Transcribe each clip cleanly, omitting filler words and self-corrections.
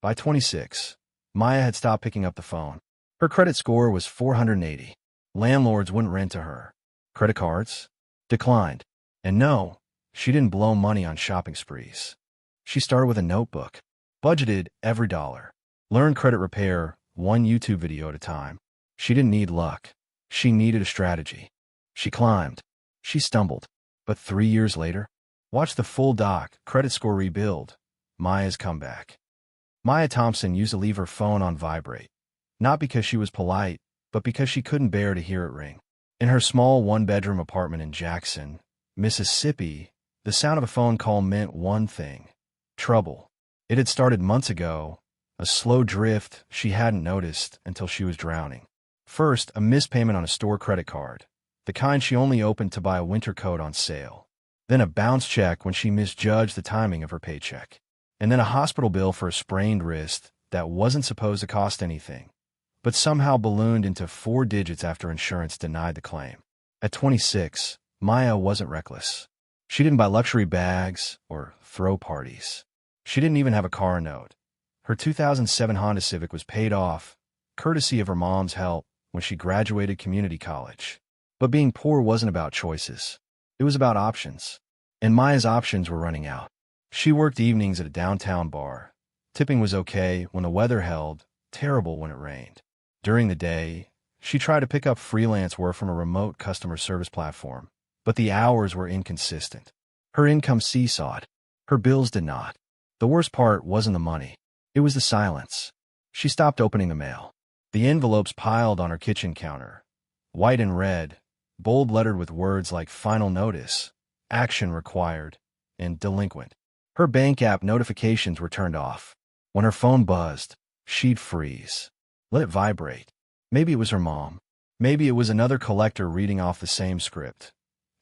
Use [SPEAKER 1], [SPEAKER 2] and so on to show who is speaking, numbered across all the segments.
[SPEAKER 1] By 26, Maya had stopped picking up the phone. Her credit score was 480. Landlords wouldn't rent to her. Credit cards? Declined. And no, she didn't blow money on shopping sprees. She started with a notebook, budgeted every dollar, learned credit repair one YouTube video at a time. She didn't need luck. She needed a strategy. She climbed. She stumbled. But 3 years later, watch the full doc, Credit Score Rebuild, Maya's comeback. Maya Thompson used to leave her phone on vibrate, not because she was polite, but because she couldn't bear to hear it ring. In her small one-bedroom apartment in Jackson, Mississippi, the sound of a phone call meant one thing: trouble. It had started months ago, a slow drift she hadn't noticed until she was drowning. First, a missed payment on a store credit card, the kind she only opened to buy a winter coat on sale. Then a bounce check when she misjudged the timing of her paycheck. And then a hospital bill for a sprained wrist that wasn't supposed to cost anything, but somehow ballooned into 4 digits after insurance denied the claim. At 26, Maya wasn't reckless. She didn't buy luxury bags or throw parties. She didn't even have a car note. Her 2007 Honda Civic was paid off, courtesy of her mom's help, when she graduated community college. But being poor wasn't about choices. It was about options. And Maya's options were running out. She worked evenings at a downtown bar. Tipping was okay when the weather held, terrible when it rained. During the day, she tried to pick up freelance work from a remote customer service platform, but the hours were inconsistent. Her income seesawed. Her bills did not. The worst part wasn't the money. It was the silence. She stopped opening the mail. The envelopes piled on her kitchen counter, white and red, bold lettered with words like final notice, action required, and delinquent. Her bank app notifications were turned off. When her phone buzzed, she'd freeze. Let it vibrate. Maybe it was her mom. Maybe it was another collector reading off the same script,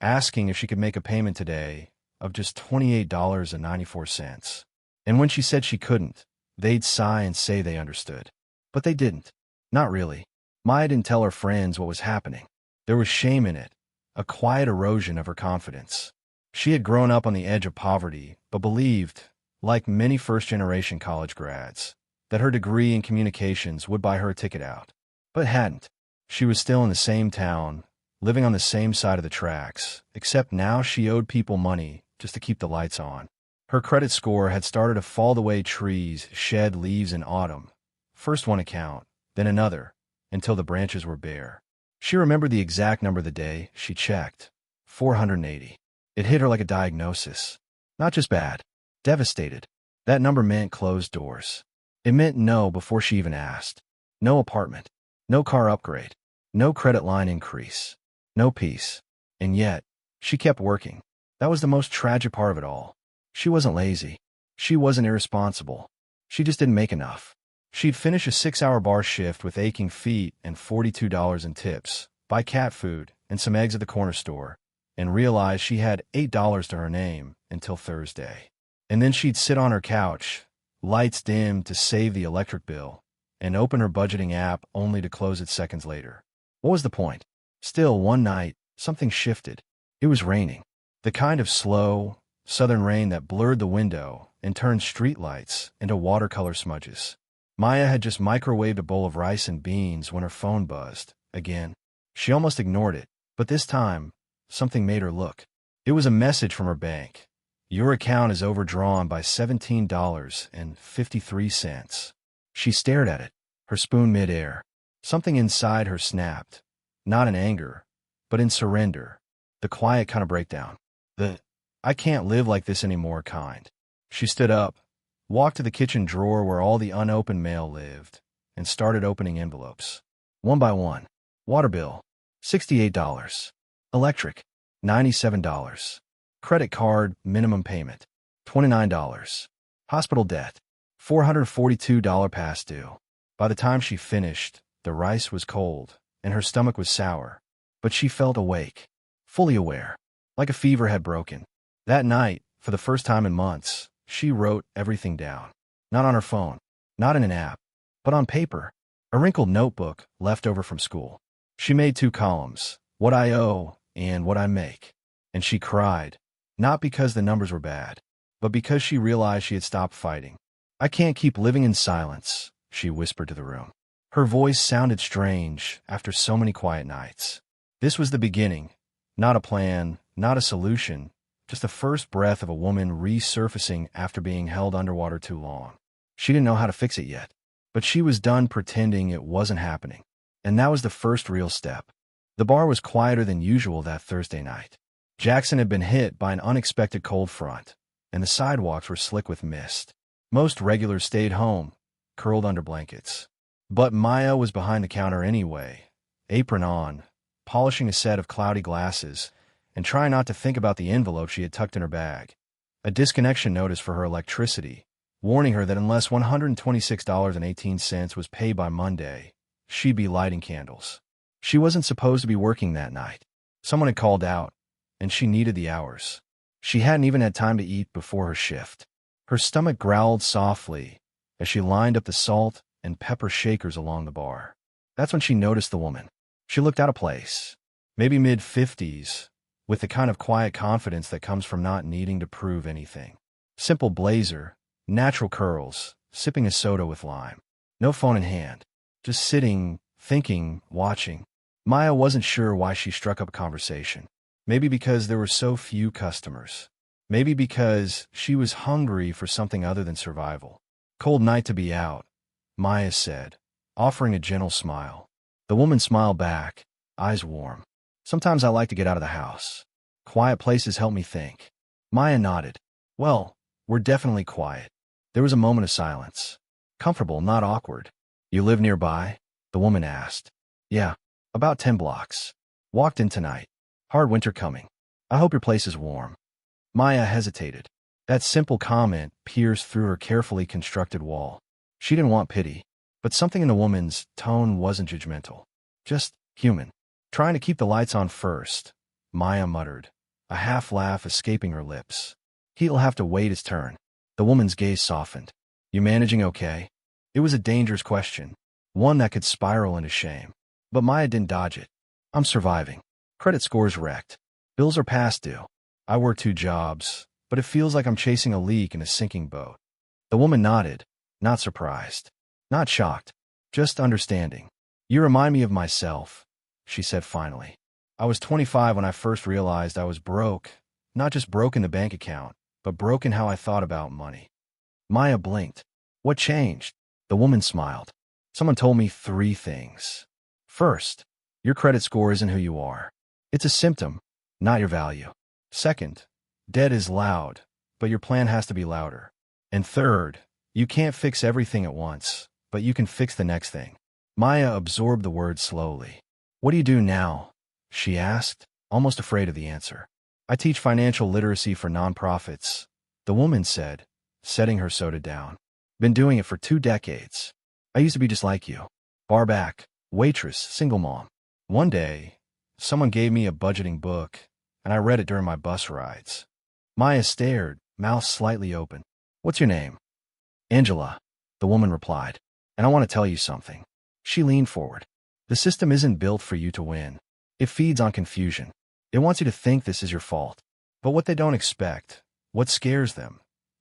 [SPEAKER 1] asking if she could make a payment today of just $28.94. And when she said she couldn't, they'd sigh and say they understood. But they didn't. Not really. Maya didn't tell her friends what was happening. There was shame in it, a quiet erosion of her confidence. She had grown up on the edge of poverty, but believed, like many first-generation college grads, that her degree in communications would buy her a ticket out. But hadn't. She was still in the same town, living on the same side of the tracks, except now she owed people money just to keep the lights on. Her credit score had started to fall the way trees shed leaves in autumn. First one account, then another, until the branches were bare. She remembered the exact number of the day she checked: 480. It hit her like a diagnosis. Not just bad, devastated. That number meant closed doors. It meant no before she even asked. No apartment. No car upgrade. No credit line increase. No peace. And yet, she kept working. That was the most tragic part of it all. She wasn't lazy. She wasn't irresponsible. She just didn't make enough. She'd finish a 6-hour bar shift with aching feet and $42 in tips, buy cat food and some eggs at the corner store, and realize she had $8 to her name until Thursday. And then she'd sit on her couch, lights dim to save the electric bill, and open her budgeting app only to close it seconds later. What was the point? Still, one night, something shifted. It was raining. The kind of slow, southern rain that blurred the window and turned streetlights into watercolor smudges. Maya had just microwaved a bowl of rice and beans when her phone buzzed. Again. She almost ignored it, but this time, something made her look. It was a message from her bank. Your account is overdrawn by $17.53. She stared at it, her spoon midair. Something inside her snapped, not in anger, but in surrender. The quiet kind of breakdown. The "I can't live like this anymore" kind. She stood up, walked to the kitchen drawer where all the unopened mail lived, and started opening envelopes. One by one. Water bill, $68. Electric, $97. Credit card minimum payment, $29. Hospital debt, $442 past due. By the time she finished, the rice was cold, and her stomach was sour. But she felt awake, fully aware, like a fever had broken. That night, for the first time in months, she wrote everything down. Not on her phone, not in an app, but on paper, a wrinkled notebook left over from school. She made 2 columns, what I owe and what I make. And she cried, not because the numbers were bad, but because she realized she had stopped fighting. I can't keep living in silence, she whispered to the room. Her voice sounded strange after so many quiet nights. This was the beginning. Not a plan, not a solution, just the first breath of a woman resurfacing after being held underwater too long. She didn't know how to fix it yet, but she was done pretending it wasn't happening. And that was the first real step. The bar was quieter than usual that Thursday night. Jackson had been hit by an unexpected cold front, and the sidewalks were slick with mist. Most regulars stayed home, curled under blankets. But Maya was behind the counter anyway, apron on, polishing a set of cloudy glasses, and trying not to think about the envelope she had tucked in her bag. A disconnection notice for her electricity, warning her that unless $126.18 was paid by Monday, she'd be lighting candles. She wasn't supposed to be working that night. Someone had called out, and she needed the hours. She hadn't even had time to eat before her shift. Her stomach growled softly as she lined up the salt and pepper shakers along the bar. That's when she noticed the woman. She looked out of place, maybe mid-50s, with the kind of quiet confidence that comes from not needing to prove anything. Simple blazer, natural curls, sipping a soda with lime. No phone in hand. Just sitting, thinking, watching. Maya wasn't sure why she struck up a conversation. Maybe because there were so few customers. Maybe because she was hungry for something other than survival. Cold night to be out, Maya said, offering a gentle smile. The woman smiled back, eyes warm. Sometimes I like to get out of the house. Quiet places help me think. Maya nodded. Well, we're definitely quiet. There was a moment of silence. Comfortable, not awkward. You live nearby? The woman asked. Yeah, about 10 blocks. Walked in tonight. Hard winter coming. I hope your place is warm. Maya hesitated. That simple comment pierced through her carefully constructed wall. She didn't want pity, but something in the woman's tone wasn't judgmental. Just human. Trying to keep the lights on first, Maya muttered, a half laugh escaping her lips. He'll have to wait his turn. The woman's gaze softened. You managing okay? It was a dangerous question, one that could spiral into shame. But Maya didn't dodge it. I'm surviving. Credit score's wrecked. Bills are past due. I work 2 jobs, but it feels like I'm chasing a leak in a sinking boat. The woman nodded, not surprised, not shocked, just understanding. You remind me of myself, she said finally. I was 25 when I first realized I was broke, not just broke in the bank account, but broke in how I thought about money. Maya blinked. What changed? The woman smiled. Someone told me 3 things. First, your credit score isn't who you are. It's a symptom, not your value. Second, debt is loud, but your plan has to be louder. And third, you can't fix everything at once, but you can fix the next thing. Maya absorbed the words slowly. What do you do now? She asked, almost afraid of the answer. I teach financial literacy for nonprofits, the woman said, setting her soda down. Been doing it for 2 decades. I used to be just like you. Bar back, waitress, single mom. One day, someone gave me a budgeting book, and I read it during my bus rides. Maya stared, mouth slightly open. What's your name? Angela, the woman replied. And I want to tell you something. She leaned forward. The system isn't built for you to win. It feeds on confusion. It wants you to think this is your fault. But what they don't expect, what scares them,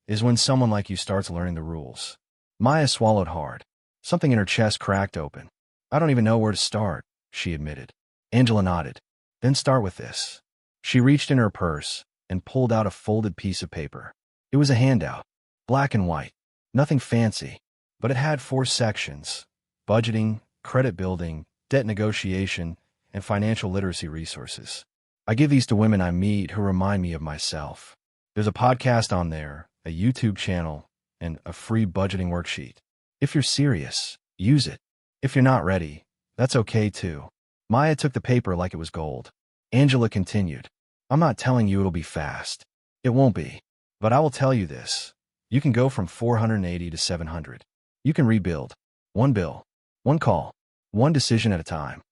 [SPEAKER 1] is when someone like you starts learning the rules. Maya swallowed hard. Something in her chest cracked open. I don't even know where to start, she admitted. Angela nodded. Then start with this. She reached in her purse and pulled out a folded piece of paper. It was a handout, black and white, nothing fancy, but it had 4 sections: budgeting, credit building, debt negotiation, and financial literacy resources. I give these to women I meet who remind me of myself. There's a podcast on there, a YouTube channel, and a free budgeting worksheet. If you're serious, use it. If you're not ready, that's okay too. Maya took the paper like it was gold. Angela continued. I'm not telling you it'll be fast. It won't be. But I will tell you this. You can go from 480 to 700. You can rebuild. 1 bill, 1 call, 1 decision at a time.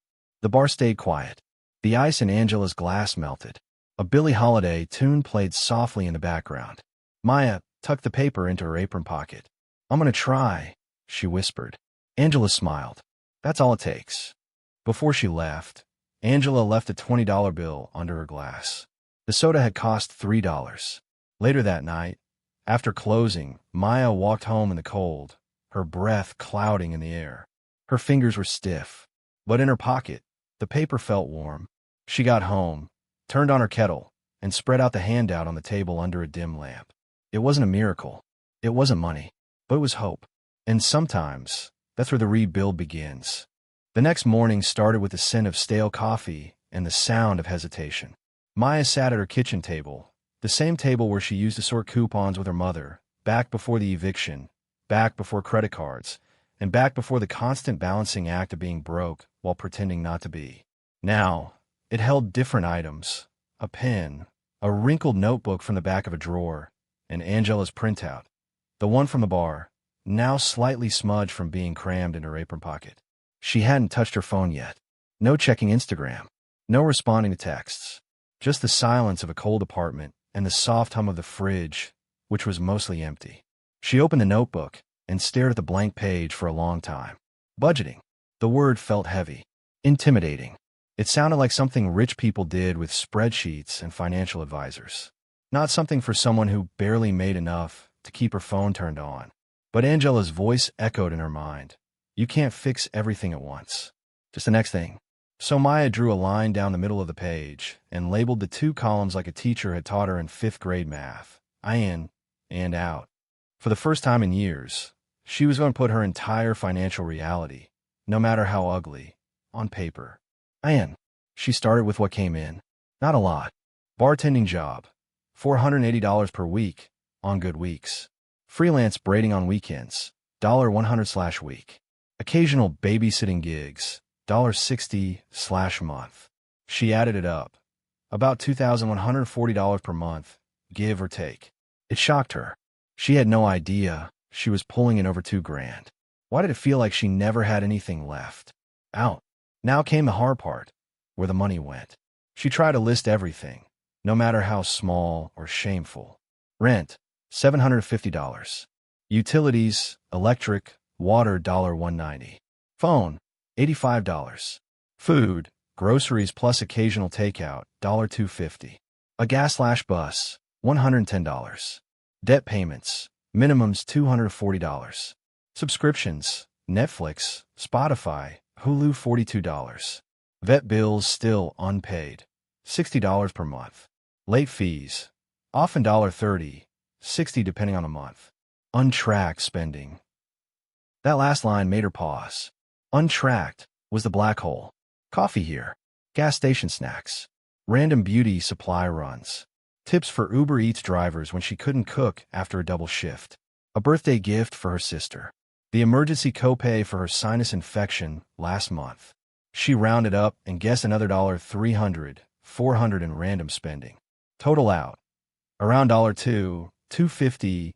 [SPEAKER 1] The bar stayed quiet. The ice in Angela's glass melted. A Billie Holiday tune played softly in the background. Maya tucked the paper into her apron pocket. I'm gonna try, she whispered. Angela smiled. That's all it takes. Before she left, Angela left a $20 bill under her glass. The soda had cost $3. Later that night, After closing, Maya walked home in the cold, her breath clouding in the air. Her fingers were stiff, but in her pocket, the paper felt warm. She got home, turned on her kettle, and spread out the handout on the table under a dim lamp. It wasn't a miracle. It wasn't money, but it was hope. And sometimes, that's where the rebuild begins. The next morning started with the scent of stale coffee and the sound of hesitation. Maya sat at her kitchen table, the same table where she used to sort coupons with her mother, back before the eviction, back before credit cards, and back before the constant balancing act of being broke while pretending not to be. Now, it held different items: a pen, a wrinkled notebook from the back of a drawer, and Angela's printout, the one from the bar, now slightly smudged from being crammed in her apron pocket. She hadn't touched her phone yet. No checking Instagram. No responding to texts. Just the silence of a cold apartment and the soft hum of the fridge, which was mostly empty. She opened the notebook and stared at the blank page for a long time. Budgeting. The word felt heavy. Intimidating. It sounded like something rich people did with spreadsheets and financial advisors. Not something for someone who barely made enough to keep her phone turned on. But Angela's voice echoed in her mind. You can't fix everything at once. Just the next thing. So Maya drew a line down the middle of the page and labeled the two columns like a teacher had taught her in 5th grade math: in and out. For the first time in years, she was going to put her entire financial reality, no matter how ugly, on paper. In. She started with what came in. Not a lot. Bartending job. $480 per week, on good weeks. Freelance braiding on weekends. $100/week. Occasional babysitting gigs. $60/month. She added it up. About $2,140 per month, give or take. It shocked her. She had no idea she was pulling in over $2,000. Why did it feel like she never had anything left? Out. Now came the hard part, where the money went. She tried to list everything, no matter how small or shameful. Rent, $750. Utilities, electric, water, $190. Phone, $85. Food, groceries plus occasional takeout, $250. A gas/bus, $110. Debt payments, minimums $240. Subscriptions, Netflix, Spotify, Hulu, $42. Vet bills still unpaid, $60 per month. Late fees, often $30, $60 depending on the month. Untracked spending. That last line made her pause. Untracked was the black hole. Coffee here, gas station snacks, random beauty supply runs, tips for Uber Eats drivers when she couldn't cook after a double shift, a birthday gift for her sister, the emergency copay for her sinus infection last month. She rounded up and guessed another $300, $400 in random spending. Total out, around $250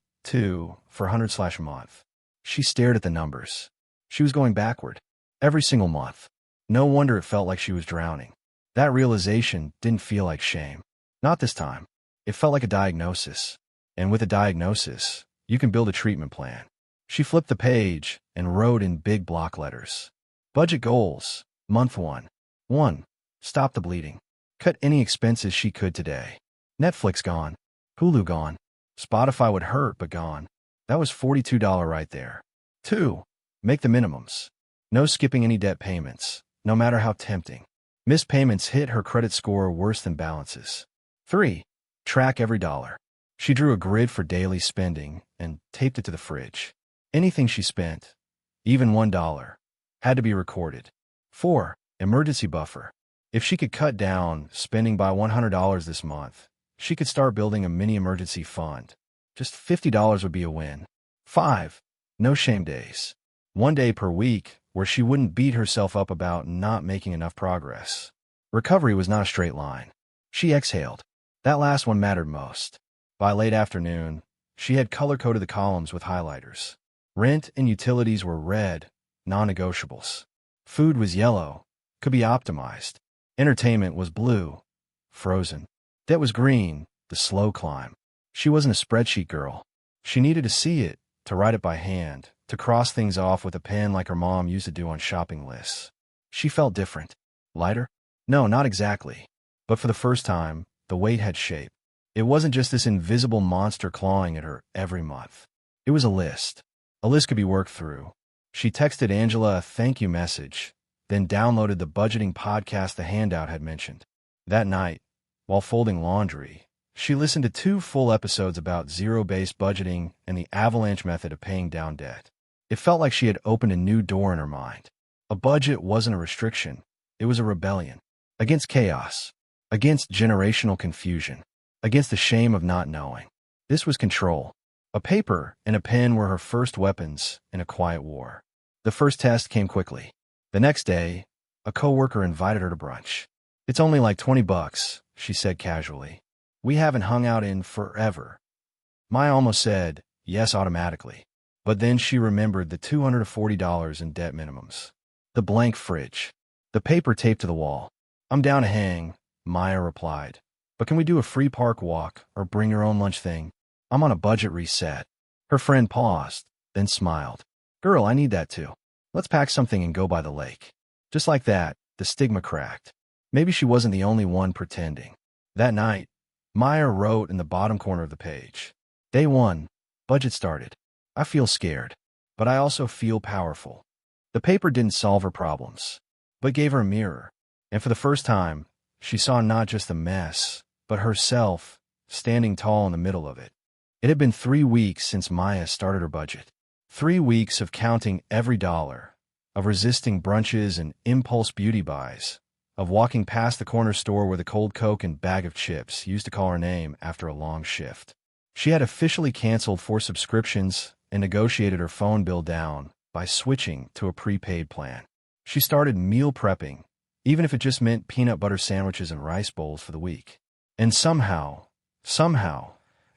[SPEAKER 1] for $100/month. She stared at the numbers. She was going backward. Every single month. No wonder it felt like she was drowning. That realization didn't feel like shame. Not this time. It felt like a diagnosis. And with a diagnosis, you can build a treatment plan. She flipped the page and wrote in big block letters. Budget goals. Month 1. 1. Stop the bleeding. Cut any expenses she could today. Netflix gone. Hulu gone. Spotify would hurt, but gone. That was $42 right there. 2. Make the minimums. No skipping any debt payments, no matter how tempting. Missed payments hit her credit score worse than balances. 3. Track every dollar. She drew a grid for daily spending and taped it to the fridge. Anything she spent, even $1, had to be recorded. 4. Emergency buffer. If she could cut down spending by $100 this month, she could start building a mini emergency fund. Just $50 would be a win. 5. No shame days. 1 day per week where she wouldn't beat herself up about not making enough progress. Recovery was not a straight line. She exhaled. That last one mattered most. By late afternoon, she had color-coded the columns with highlighters. Rent and utilities were red, non-negotiables. Food was yellow, could be optimized. Entertainment was blue, frozen. Debt was green, the slow climb. She wasn't a spreadsheet girl. She needed to see it, to write it by hand, to cross things off with a pen like her mom used to do on shopping lists. She felt different. Lighter? No, not exactly. But for the first time, the weight had shape. It wasn't just this invisible monster clawing at her every month. It was a list. A list could be worked through. She texted Angela a thank you message, then downloaded the budgeting podcast the handout had mentioned. That night, while folding laundry, she listened to 2 full episodes about zero-based budgeting and the avalanche method of paying down debt. It felt like she had opened a new door in her mind. A budget wasn't a restriction. It was a rebellion. Against chaos. Against generational confusion. Against the shame of not knowing. This was control. A paper and a pen were her first weapons in a quiet war. The first test came quickly. The next day, a coworker invited her to brunch. "It's only like $20, she said casually. "We haven't hung out in forever." Maya almost said yes automatically. But then she remembered the $240 in debt minimums. The blank fridge. The paper taped to the wall. "I'm down to hang," Maya replied. "But can we do a free park walk or bring your own lunch thing? I'm on a budget reset." Her friend paused, then smiled. "Girl, I need that too. Let's pack something and go by the lake." Just like that, the stigma cracked. Maybe she wasn't the only one pretending. That night, Maya wrote in the bottom corner of the page, "Day 1, budget started. I feel scared, but I also feel powerful." The paper didn't solve her problems, but gave her a mirror. And for the first time, she saw not just the mess, but herself standing tall in the middle of it. It had been 3 weeks since Maya started her budget. 3 weeks of counting every dollar, of resisting brunches and impulse beauty buys, of walking past the corner store where the cold Coke and bag of chips used to call her name after a long shift. She had officially canceled 4 subscriptions and negotiated her phone bill down by switching to a prepaid plan. She started meal prepping, even if it just meant peanut butter sandwiches and rice bowls for the week. And somehow,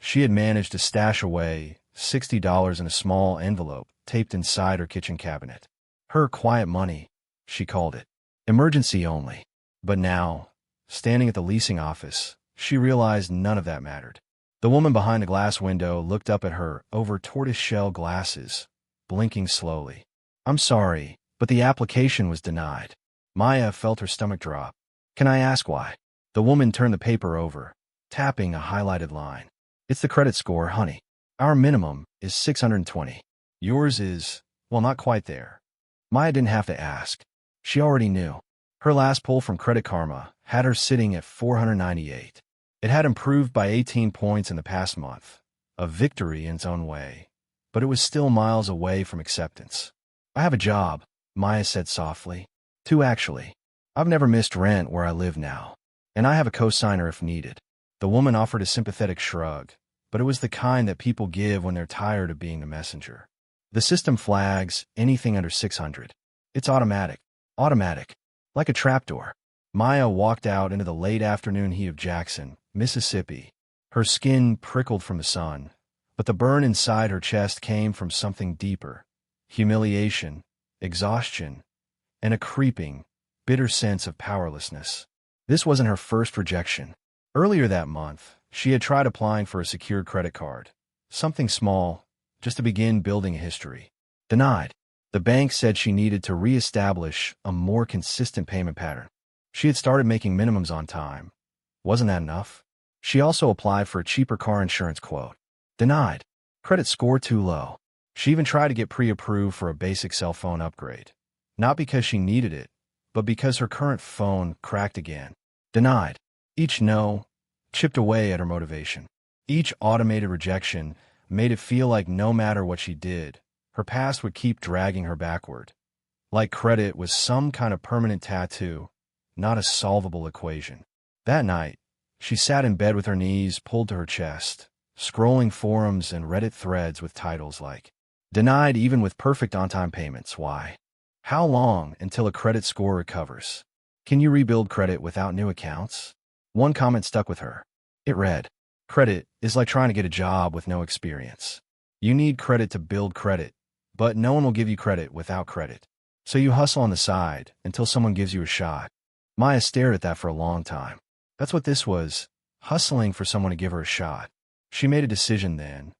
[SPEAKER 1] she had managed to stash away $60 in a small envelope taped inside her kitchen cabinet. Her quiet money, she called it. Emergency only. But now, standing at the leasing office, she realized none of that mattered. The woman behind the glass window looked up at her over tortoiseshell glasses, blinking slowly. "I'm sorry, but the application was denied." Maya felt her stomach drop. "Can I ask why?" The woman turned the paper over, tapping a highlighted line. "It's the credit score, honey. Our minimum is 620. Yours is, well, not quite there." Maya didn't have to ask. She already knew. Her last pull from Credit Karma had her sitting at 498. It had improved by 18 points in the past month, a victory in its own way, but it was still miles away from acceptance. "I have a job," Maya said softly. "2 actually. I've never missed rent where I live now, and I have a cosigner if needed." The woman offered a sympathetic shrug, but it was the kind that people give when they're tired of being the messenger. "The system flags anything under 600. It's automatic. Automatic. Like a trapdoor." Maya walked out into the late afternoon heat of Jackson, Mississippi. Her skin prickled from the sun, but the burn inside her chest came from something deeper: humiliation, exhaustion, and a creeping, bitter sense of powerlessness. This wasn't her first rejection. Earlier that month, she had tried applying for a secured credit card. Something small, just to begin building a history. Denied. The bank said she needed to reestablish a more consistent payment pattern. She had started making minimums on time. Wasn't that enough? She also applied for a cheaper car insurance quote. Denied. Credit score too low. She even tried to get pre-approved for a basic cell phone upgrade. Not because she needed it, but because her current phone cracked again. Denied. Each no chipped away at her motivation. Each automated rejection made it feel like no matter what she did, her past would keep dragging her backward. Like credit was some kind of permanent tattoo, not a solvable equation. That night, she sat in bed with her knees pulled to her chest, scrolling forums and Reddit threads with titles like, "Denied even with perfect on-time payments, why? How long until a credit score recovers? Can you rebuild credit without new accounts?" One comment stuck with her. It read, "Credit is like trying to get a job with no experience. You need credit to build credit, but no one will give you credit without credit. So you hustle on the side until someone gives you a shot." Maya stared at that for a long time. That's what this was, hustling for someone to give her a shot. She made a decision then,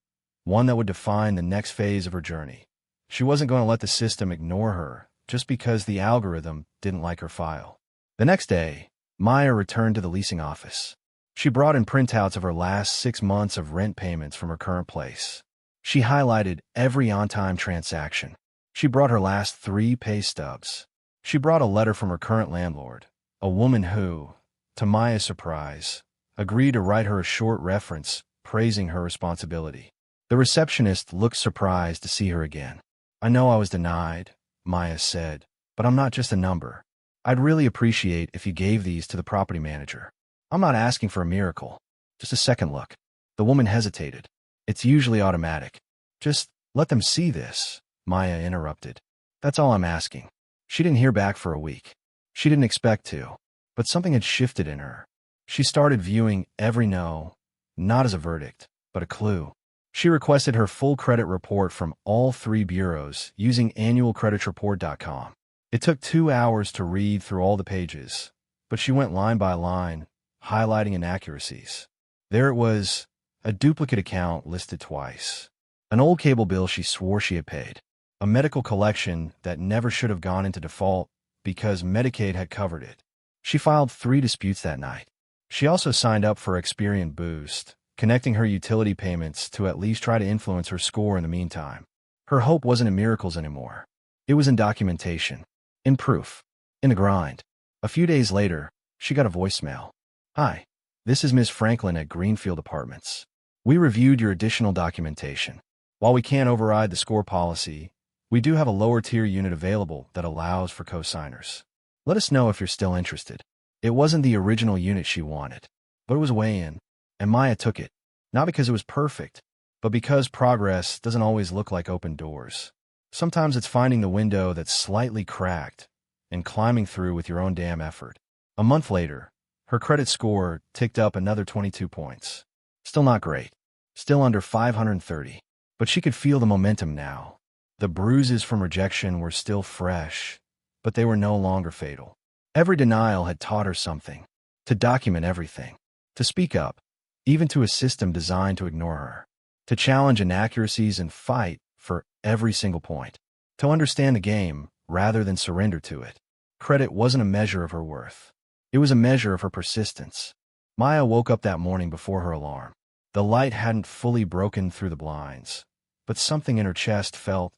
[SPEAKER 1] one that would define the next phase of her journey. She wasn't going to let the system ignore her just because the algorithm didn't like her file. The next day, Maya returned to the leasing office. She brought in printouts of her last 6 months of rent payments from her current place. She highlighted every on-time transaction. She brought her last 3 pay stubs. She brought a letter from her current landlord, a woman who, to Maya's surprise, agreed to write her a short reference praising her responsibility. The receptionist looked surprised to see her again. "I know I was denied," Maya said, "but I'm not just a number. I'd really appreciate if you gave these to the property manager. I'm not asking for a miracle. Just a second look." The woman hesitated. "It's usually automatic. Just let them see this," Maya interrupted. "That's all I'm asking." She didn't hear back for a week. She didn't expect to. But something had shifted in her. She started viewing every no, not as a verdict, but a clue. She requested her full credit report from all 3 bureaus using annualcreditreport.com. It took 2 hours to read through all the pages, but she went line by line, highlighting inaccuracies. There it was, a duplicate account listed twice. An old cable bill she swore she had paid. A medical collection that never should have gone into default because Medicaid had covered it. She filed 3 disputes that night. She also signed up for Experian Boost, connecting her utility payments to at least try to influence her score in the meantime. Her hope wasn't in miracles anymore. It was in documentation, in proof, in the grind. A few days later, she got a voicemail. "Hi, this is Ms. Franklin at Greenfield Apartments. We reviewed your additional documentation. While we can't override the score policy, we do have a lower tier unit available that allows for co-signers. Let us know if you're still interested." It wasn't the original unit she wanted, but it was way in, and Maya took it, not because it was perfect, but because progress doesn't always look like open doors. Sometimes it's finding the window that's slightly cracked and climbing through with your own damn effort. A month later, her credit score ticked up another 22 points. Still not great, still under 530, but she could feel the momentum now. The bruises from rejection were still fresh, but they were no longer fatal. Every denial had taught her something, to document everything, to speak up, even to a system designed to ignore her, to challenge inaccuracies and fight for every single point, to understand the game rather than surrender to it. Credit wasn't a measure of her worth. It was a measure of her persistence. Maya woke up that morning before her alarm. The light hadn't fully broken through the blinds, but something in her chest felt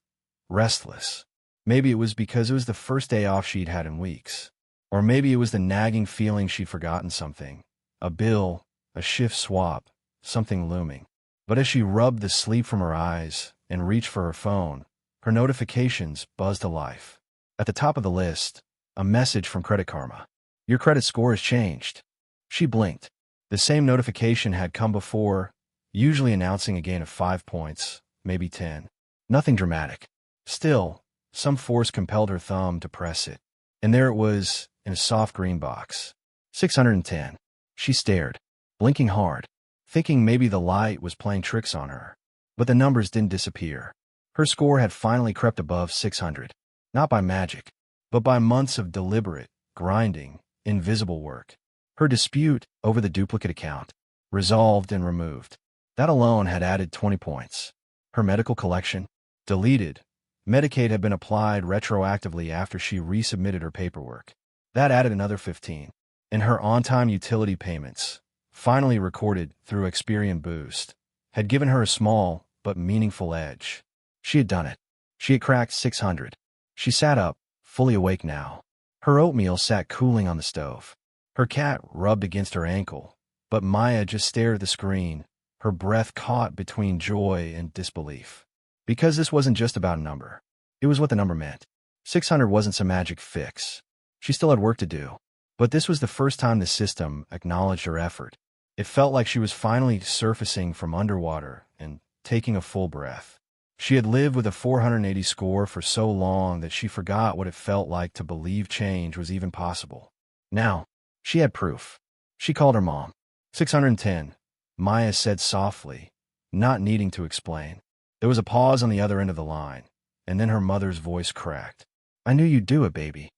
[SPEAKER 1] restless. Maybe it was because it was the first day off she'd had in weeks. Or maybe it was the nagging feeling she'd forgotten something. A bill, a shift swap, something looming. But as she rubbed the sleep from her eyes and reached for her phone, her notifications buzzed to life. At the top of the list, a message from Credit Karma. "Your credit score has changed." She blinked. The same notification had come before, usually announcing a gain of 5 points, maybe 10. Nothing dramatic. Still, some force compelled her thumb to press it. And there it was, in a soft green box. 610. She stared, blinking hard, thinking maybe the light was playing tricks on her. But the numbers didn't disappear. Her score had finally crept above 600. Not by magic, but by months of deliberate, grinding, invisible work. Her dispute over the duplicate account, resolved and removed. That alone had added 20 points. Her medical collection, deleted. Medicaid had been applied retroactively after she resubmitted her paperwork. That added another 15. And her on-time utility payments, finally recorded through Experian Boost, had given her a small but meaningful edge. She had done it. She had cracked 600. She sat up, fully awake now. Her oatmeal sat cooling on the stove. Her cat rubbed against her ankle, but Maya just stared at the screen, her breath caught between joy and disbelief. Because this wasn't just about a number. It was what the number meant. 600 wasn't some magic fix. She still had work to do. But this was the first time the system acknowledged her effort. It felt like she was finally surfacing from underwater and taking a full breath. She had lived with a 480 score for so long that she forgot what it felt like to believe change was even possible. Now, she had proof. She called her mom. 610, Maya said softly, not needing to explain. There was a pause on the other end of the line, and then her mother's voice cracked. "I knew you'd do it, baby."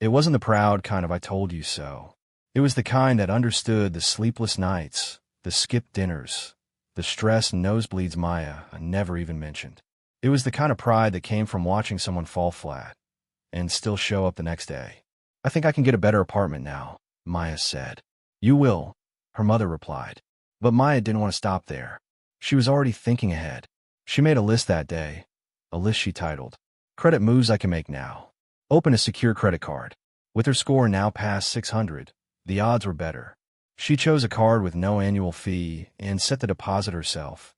[SPEAKER 1] It wasn't the proud kind of "I told you so." It was the kind that understood the sleepless nights, the skipped dinners, the stress and nosebleeds Maya never even mentioned. It was the kind of pride that came from watching someone fall flat and still show up the next day. "I think I can get a better apartment now," Maya said. "You will." her mother replied. But Maya didn't want to stop there. She was already thinking ahead. She made a list that day, a list she titled, Credit Moves I Can Make Now. Open a secure credit card. With her score now past 600, the odds were better. She chose a card with no annual fee and set the deposit herself,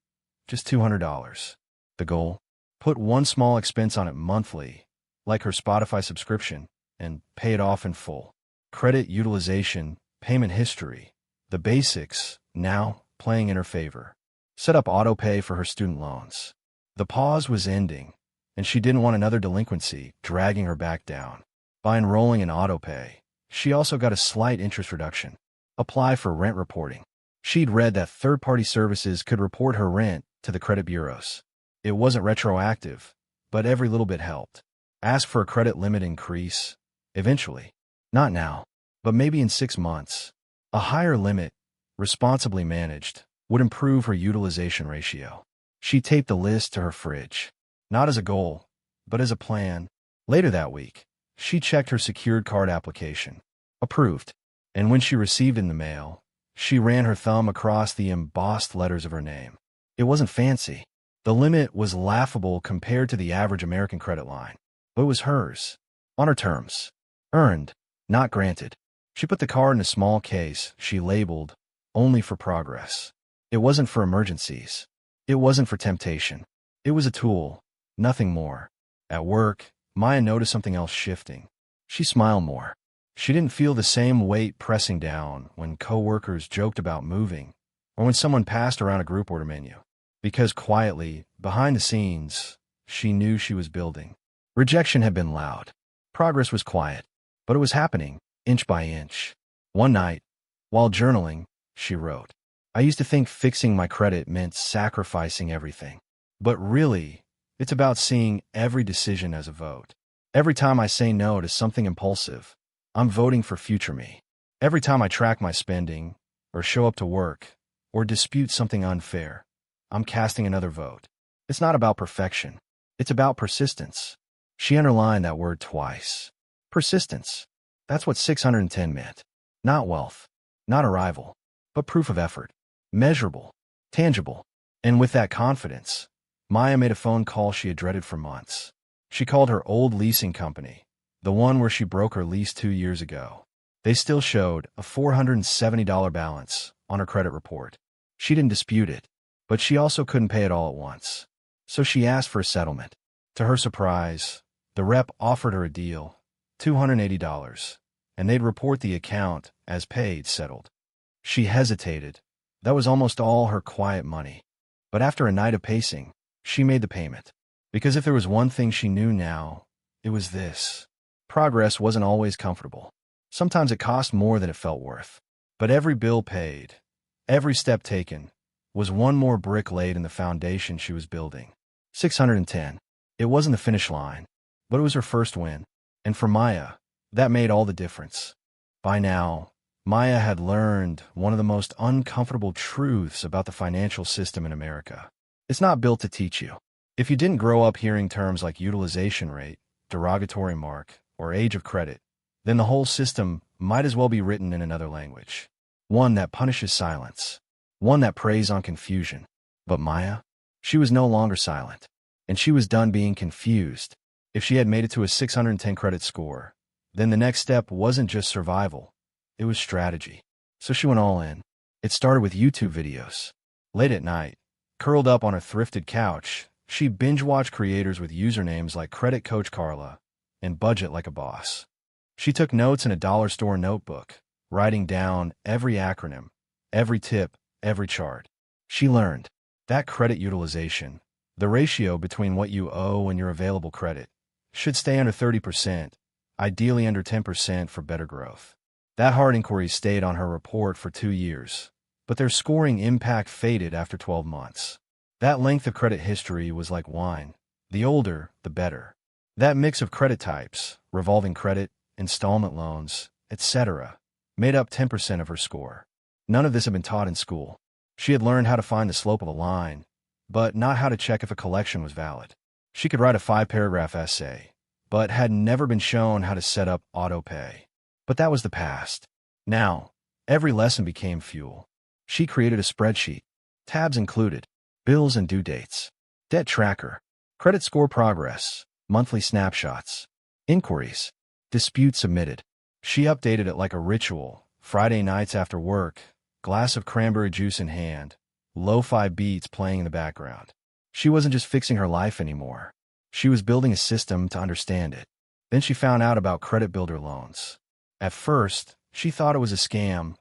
[SPEAKER 1] just $200. The goal? Put one small expense on it monthly, like her Spotify subscription, and pay it off in full. Credit utilization, payment history, the basics, now playing in her favor. Set up auto pay for her student loans. The pause was ending, and she didn't want another delinquency dragging her back down. By enrolling in auto pay, she also got a slight interest reduction. Apply for rent reporting. She'd read that third-party services could report her rent to the credit bureaus. It wasn't retroactive, but every little bit helped. Ask for a credit limit increase. Eventually. Not now, but maybe in 6 months. A higher limit, responsibly managed, would improve her utilization ratio. She taped the list to her fridge. Not as a goal, but as a plan. Later that week, she checked her secured card application. Approved. And when she received it in the mail, she ran her thumb across the embossed letters of her name. It wasn't fancy. The limit was laughable compared to the average American credit line. But it was hers. On her terms. Earned, not granted. She put the card in a small case she labeled, Only for Progress. It wasn't for emergencies. It wasn't for temptation. It was a tool, nothing more. At work, Maya noticed something else shifting. She smiled more. She didn't feel the same weight pressing down when coworkers joked about moving or when someone passed around a group order menu. Because quietly, behind the scenes, she knew she was building. Rejection had been loud. Progress was quiet, but it was happening, inch by inch. One night, while journaling, she wrote, I used to think fixing my credit meant sacrificing everything. But really, it's about seeing every decision as a vote. Every time I say no to something impulsive, I'm voting for future me. Every time I track my spending, or show up to work, or dispute something unfair, I'm casting another vote. It's not about perfection. It's about persistence. She underlined that word twice. Persistence. That's what 610 meant. Not wealth, not arrival, but proof of effort. Measurable, tangible. And with that confidence, Maya made a phone call she had dreaded for months. She called her old leasing company, the one where she broke her lease 2 years ago. They still showed a $470 balance on her credit report. She didn't dispute it, but she also couldn't pay it all at once. So she asked for a settlement. To her surprise, the rep offered her a deal, $280, and they'd report the account as paid settled. She hesitated. That was almost all her quiet money. But after a night of pacing, she made the payment. Because if there was one thing she knew now, it was this. Progress wasn't always comfortable. Sometimes it cost more than it felt worth. But every bill paid, every step taken, was one more brick laid in the foundation she was building. 610. It wasn't the finish line, but it was her first win. And for Maya, that made all the difference. By now, Maya had learned one of the most uncomfortable truths about the financial system in America. It's not built to teach you. If you didn't grow up hearing terms like utilization rate, derogatory mark, or age of credit, then the whole system might as well be written in another language. One that punishes silence. One that preys on confusion. But Maya? She was no longer silent. And she was done being confused. If she had made it to a 610 credit score, then the next step wasn't just survival. It was strategy. So she went all in. It started with YouTube videos. Late at night, curled up on a thrifted couch, she binge-watched creators with usernames like Credit Coach Carla and Budget Like a Boss. She took notes in a dollar store notebook, writing down every acronym, every tip, every chart. She learned that credit utilization, the ratio between what you owe and your available credit, should stay under 30%, ideally under 10% for better growth. That hard inquiry stayed on her report for 2 years, but their scoring impact faded after 12 months. That length of credit history was like wine. The older, the better. That mix of credit types, revolving credit, installment loans, etc., made up 10% of her score. None of this had been taught in school. She had learned how to find the slope of a line, but not how to check if a collection was valid. She could write a 5-paragraph essay, but had never been shown how to set up auto pay. But that was the past. Now, every lesson became fuel. She created a spreadsheet. Tabs included bills and due dates, debt tracker, credit score progress, monthly snapshots, inquiries, dispute submitted. She updated it like a ritual. Friday nights after work, glass of cranberry juice in hand, lo-fi beats playing in the background. She wasn't just fixing her life anymore. She was building a system to understand it. Then she found out about credit builder loans. At first, she thought it was a scam.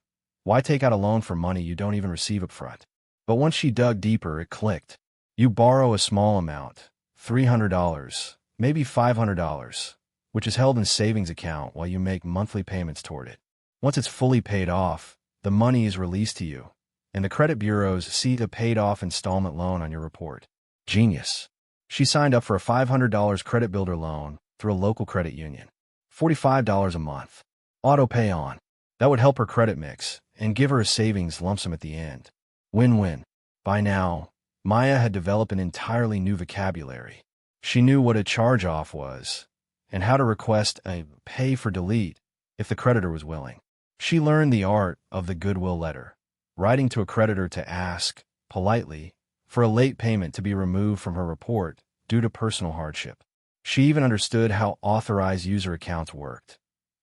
[SPEAKER 1] Why take out a loan for money you don't even receive upfront? But once she dug deeper, it clicked. You borrow a small amount, $300, maybe $500, which is held in savings account while you make monthly payments toward it. Once it's fully paid off, the money is released to you, and the credit bureaus see the paid-off installment loan on your report. Genius. She signed up for a $500 credit builder loan through a local credit union. $45 a month. Auto pay on. That would help her credit mix and give her a savings lump sum at the end. Win-win. By now, Maya had developed an entirely new vocabulary. She knew what a charge-off was and how to request a pay for delete if the creditor was willing. She learned the art of the goodwill letter, writing to a creditor to ask, politely, for a late payment to be removed from her report due to personal hardship. She even understood how authorized user accounts worked,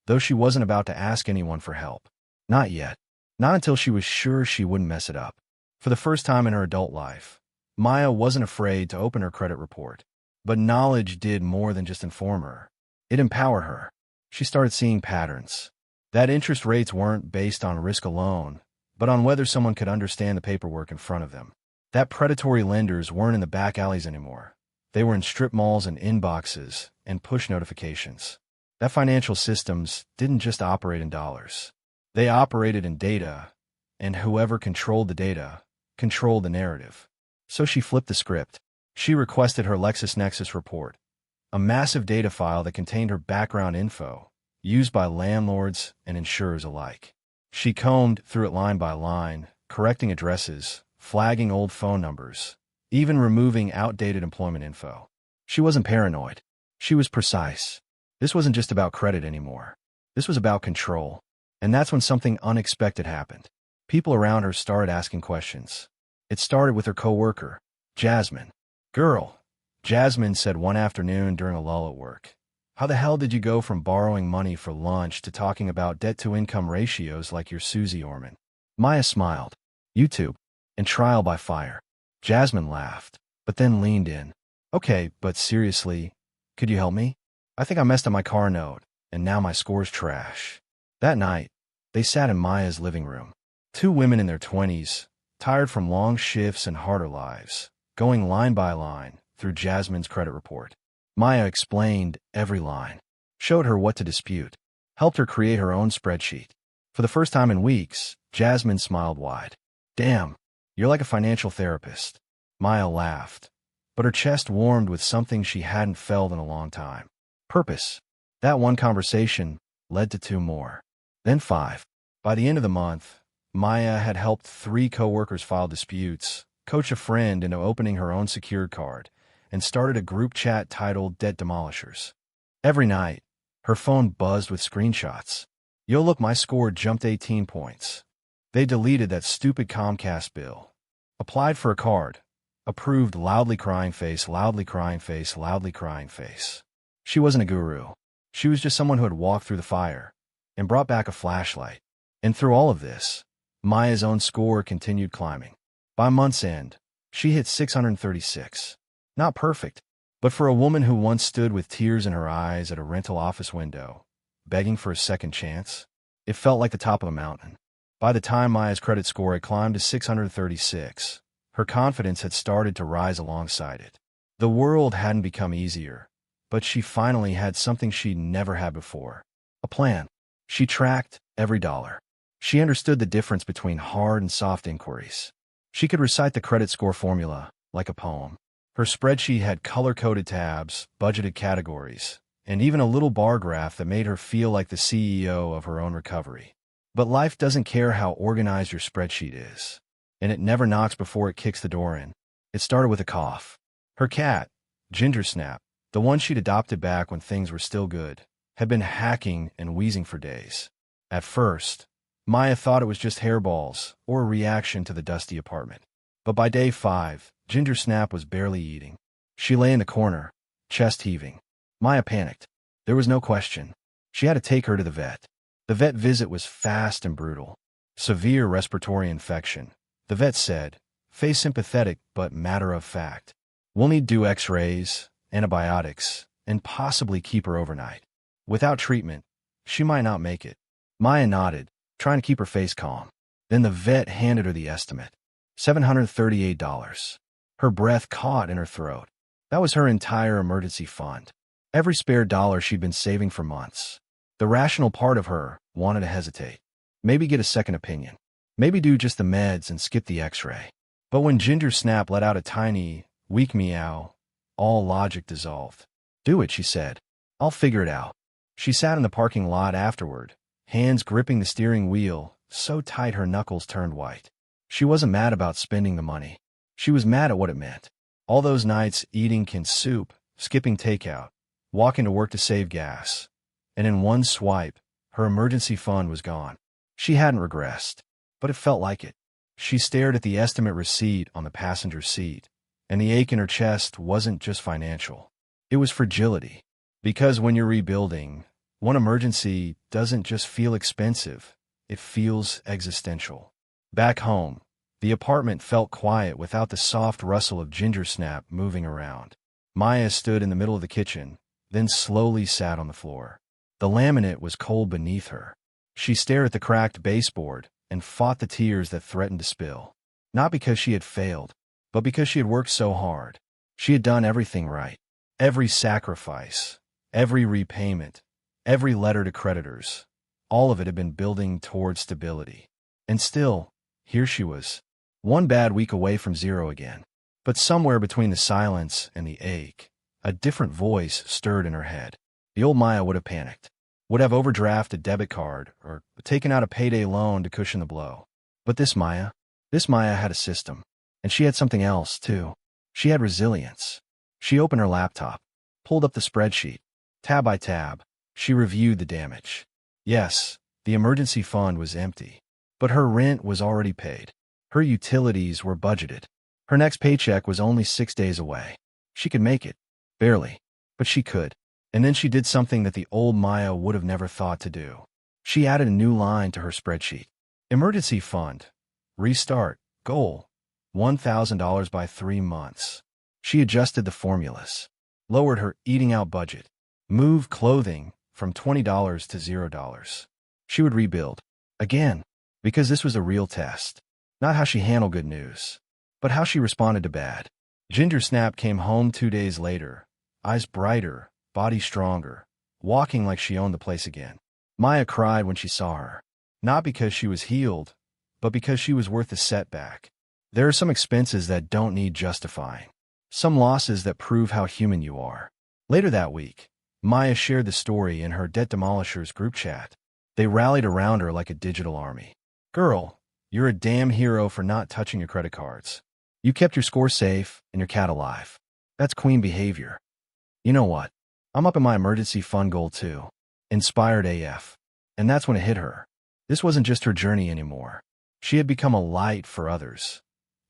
[SPEAKER 1] though she wasn't about to ask anyone for help. Not yet. Not until she was sure she wouldn't mess it up. For the first time in her adult life, Maya wasn't afraid to open her credit report. But knowledge did more than just inform her. It empowered her. She started seeing patterns. That interest rates weren't based on risk alone, but on whether someone could understand the paperwork in front of them. That predatory lenders weren't in the back alleys anymore. They were in strip malls and inboxes and push notifications. That financial systems didn't just operate in dollars. They operated in data, and whoever controlled the data controlled the narrative. So she flipped the script. She requested her LexisNexis report, a massive data file that contained her background info, used by landlords and insurers alike. She combed through it line by line, correcting addresses, flagging old phone numbers, even removing outdated employment info. She wasn't paranoid. She was precise. This wasn't just about credit anymore. This was about control. And that's when something unexpected happened. People around her started asking questions. It started with her coworker, Jasmine. "Girl," Jasmine said one afternoon during a lull at work, "how the hell did you go from borrowing money for lunch to talking about debt-to-income ratios like you're Susie Orman?" Maya smiled. "YouTube. And trial by fire." Jasmine laughed, but then leaned in. "Okay, but seriously, could you help me? I think I messed up my car note, and now my score's trash." That night, they sat in Maya's living room. Two women in their 20s, tired from long shifts and harder lives, going line by line through Jasmine's credit report. Maya explained every line, showed her what to dispute, helped her create her own spreadsheet. For the first time in weeks, Jasmine smiled wide. "Damn, you're like a financial therapist." Maya laughed, but her chest warmed with something she hadn't felt in a long time. Purpose. That one conversation led to two more. Then 5. By the end of the month, Maya had helped 3 coworkers file disputes, coach a friend into opening her own secured card, and started a group chat titled Debt Demolishers. Every night, her phone buzzed with screenshots. "Yo, look, my score jumped 18 points. They deleted that stupid Comcast bill. Applied for a card. Approved, loudly crying face, loudly crying face, loudly crying face." She wasn't a guru. She was just someone who had walked through the fire and brought back a flashlight. And through all of this, Maya's own score continued climbing. By month's end, she hit 636. Not perfect, but for a woman who once stood with tears in her eyes at a rental office window, begging for a second chance, it felt like the top of a mountain. By the time Maya's credit score had climbed to 636, her confidence had started to rise alongside it. The world hadn't become easier, but she finally had something she'd never had before. A plan. She tracked every dollar. She understood the difference between hard and soft inquiries. She could recite the credit score formula like a poem. Her spreadsheet had color-coded tabs, budgeted categories, and even a little bar graph that made her feel like the CEO of her own recovery. But life doesn't care how organized your spreadsheet is, and it never knocks before it kicks the door in. It started with a cough. Her cat, Ginger Snap, the one she'd adopted back when things were still good, had been hacking and wheezing for days. At first, Maya thought it was just hairballs or a reaction to the dusty apartment. But by day 5, Ginger Snap was barely eating. She lay in the corner, chest heaving. Maya panicked. There was no question. She had to take her to the vet. The vet visit was fast and brutal. Severe respiratory infection. The vet said, "Face sympathetic but matter of fact. We'll need to do x-rays, antibiotics, and possibly keep her overnight. Without treatment, she might not make it." Maya nodded, trying to keep her face calm. Then the vet handed her the estimate. $738. Her breath caught in her throat. That was her entire emergency fund. Every spare dollar she'd been saving for months. The rational part of her wanted to hesitate. Maybe get a second opinion. Maybe do just the meds and skip the x-ray. But when Ginger Snap let out a tiny, weak meow, all logic dissolved. "Do it," she said. "I'll figure it out." She sat in the parking lot afterward, hands gripping the steering wheel, so tight her knuckles turned white. She wasn't mad about spending the money. She was mad at what it meant. All those nights eating canned soup, skipping takeout, walking to work to save gas. And in one swipe, her emergency fund was gone. She hadn't regressed, but it felt like it. She stared at the estimate receipt on the passenger seat, and the ache in her chest wasn't just financial. It was fragility. Because when you're rebuilding, one emergency doesn't just feel expensive, it feels existential. Back home, the apartment felt quiet without the soft rustle of Ginger Snap moving around. Maya stood in the middle of the kitchen, then slowly sat on the floor. The laminate was cold beneath her. She stared at the cracked baseboard and fought the tears that threatened to spill. Not because she had failed, but because she had worked so hard. She had done everything right. Every sacrifice, every repayment, every letter to creditors, all of it had been building toward stability. And still, here she was, one bad week away from zero again. But somewhere between the silence and the ache, a different voice stirred in her head. The old Maya would have panicked, would have overdrafted a debit card or taken out a payday loan to cushion the blow. But this Maya had a system. And she had something else, too. She had resilience. She opened her laptop, pulled up the spreadsheet. Tab by tab, she reviewed the damage. Yes, the emergency fund was empty. But her rent was already paid. Her utilities were budgeted. Her next paycheck was only 6 days away. She could make it. Barely. But she could. And then she did something that the old Maya would have never thought to do. She added a new line to her spreadsheet. Emergency fund. Restart. Goal. $1,000 by 3 months. She adjusted the formulas. Lowered her eating out budget. Moved clothing from $20 to $0. She would rebuild. Again. Because this was a real test. Not how she handled good news, but how she responded to bad. Ginger Snap came home 2 days later, eyes brighter, body stronger, walking like she owned the place again. Maya cried when she saw her, not because she was healed, but because she was worth the setback. There are some expenses that don't need justifying, some losses that prove how human you are. Later that week, Maya shared the story in her Debt Demolishers group chat. They rallied around her like a digital army. "Girl, you're a damn hero for not touching your credit cards. You kept your score safe and your cat alive. That's queen behavior." You know what? I'm up in my emergency fund goal too. Inspired AF. And that's when it hit her. This wasn't just her journey anymore. She had become a light for others,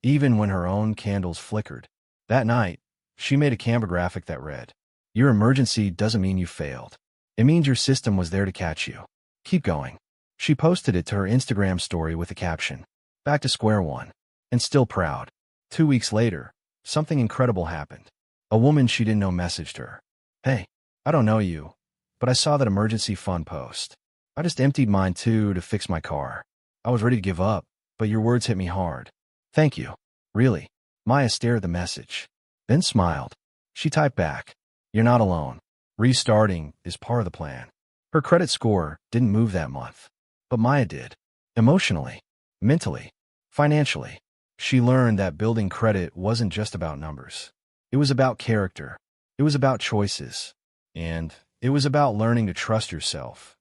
[SPEAKER 1] even when her own candles flickered. That night, she made a Canva graphic that read, "Your emergency doesn't mean you failed. It means your system was there to catch you. Keep going." She posted it to her Instagram story with the caption, "Back to square one, and still proud." 2 weeks later, something incredible happened. A woman she didn't know messaged her. "Hey, I don't know you, but I saw that emergency fund post. I just emptied mine too to fix my car. I was ready to give up, but your words hit me hard. Thank you. Really." Maya stared at the message, then smiled. She typed back, "You're not alone. Restarting is part of the plan." Her credit score didn't move that month. But Maya did. Emotionally, mentally, financially. She learned that building credit wasn't just about numbers. It was about character. It was about choices. And it was about learning to trust yourself,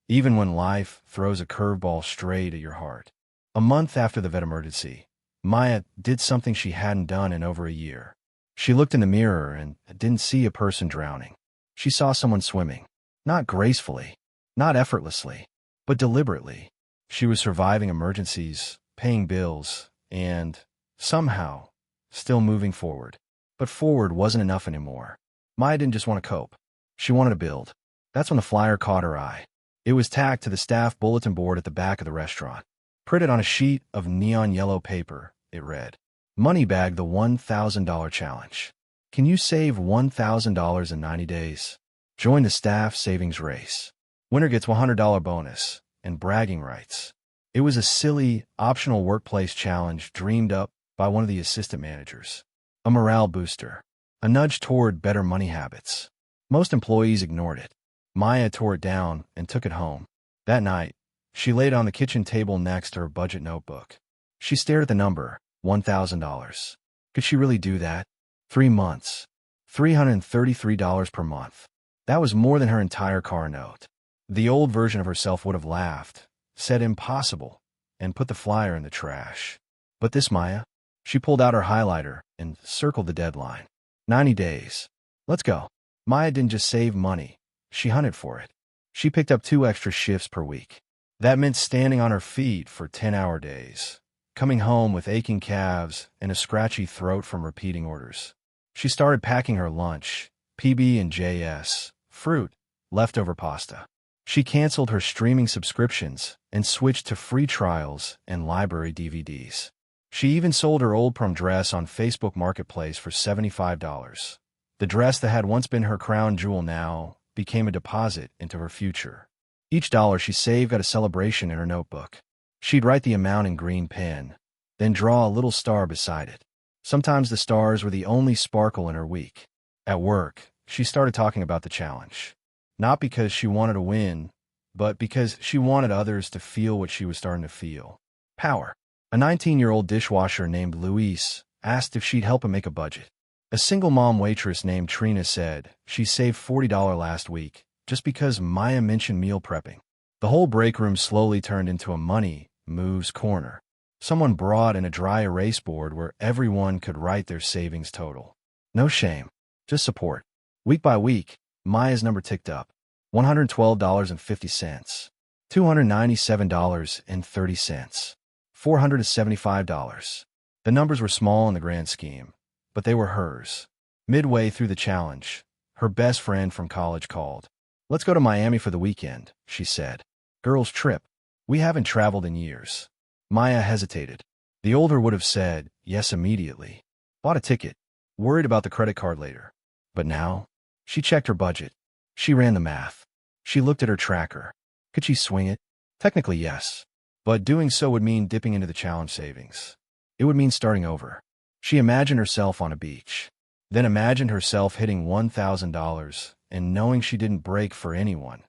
[SPEAKER 1] even when life throws a curveball straight at your heart. A month after the vet emergency, Maya did something she hadn't done in over a year. She looked in the mirror and didn't see a person drowning. She saw someone swimming. Not gracefully, not effortlessly, but deliberately. She was surviving emergencies, paying bills, and, somehow, still moving forward. But forward wasn't enough anymore. Maya didn't just want to cope. She wanted to build. That's when the flyer caught her eye. It was tacked to the staff bulletin board at the back of the restaurant. Printed on a sheet of neon yellow paper, it read, "Moneybag the $1,000 challenge. Can you save $1,000 in 90 days? Join the staff savings race. Winner gets $100 bonus and bragging rights." It was a silly, optional workplace challenge dreamed up by one of the assistant managers. A morale booster. A nudge toward better money habits. Most employees ignored it. Maya tore it down and took it home. That night, she laid it on the kitchen table next to her budget notebook. She stared at the number, $1,000. Could she really do that? 3 months. $333 per month. That was more than her entire car note. The old version of herself would have laughed, said impossible, and put the flyer in the trash. But this Maya? She pulled out her highlighter and circled the deadline. 90 days. Let's go. Maya didn't just save money. She hunted for it. She picked up 2 extra shifts per week. That meant standing on her feet for 10-hour days, coming home with aching calves and a scratchy throat from repeating orders. She started packing her lunch, PB&Js, fruit, leftover pasta. She canceled her streaming subscriptions and switched to free trials and library DVDs. She even sold her old prom dress on Facebook Marketplace for $75. The dress that had once been her crown jewel now became a deposit into her future. Each dollar she saved got a celebration in her notebook. She'd write the amount in green pen, then draw a little star beside it. Sometimes the stars were the only sparkle in her week. At work, she started talking about the challenge. Not because she wanted to win, but because she wanted others to feel what she was starting to feel. Power. A 19-year-old dishwasher named Luis asked if she'd help him make a budget. A single mom waitress named Trina said she saved $40 last week just because Maya mentioned meal prepping. The whole break room slowly turned into a money moves corner. Someone brought in a dry erase board where everyone could write their savings total. No shame, just support. Week by week, Maya's number ticked up. $112.50, $297.30, $475. The numbers were small in the grand scheme, but they were hers. Midway through the challenge, her best friend from college called. "Let's go to Miami for the weekend," she said. "Girls' trip. We haven't traveled in years." Maya hesitated. The older would have said yes immediately. Bought a ticket, worried about the credit card later. But now, she checked her budget. She ran the math. She looked at her tracker. Could she swing it? Technically, yes. But doing so would mean dipping into the challenge savings. It would mean starting over. She imagined herself on a beach, then imagined herself hitting $1,000 and knowing she didn't break for anyone,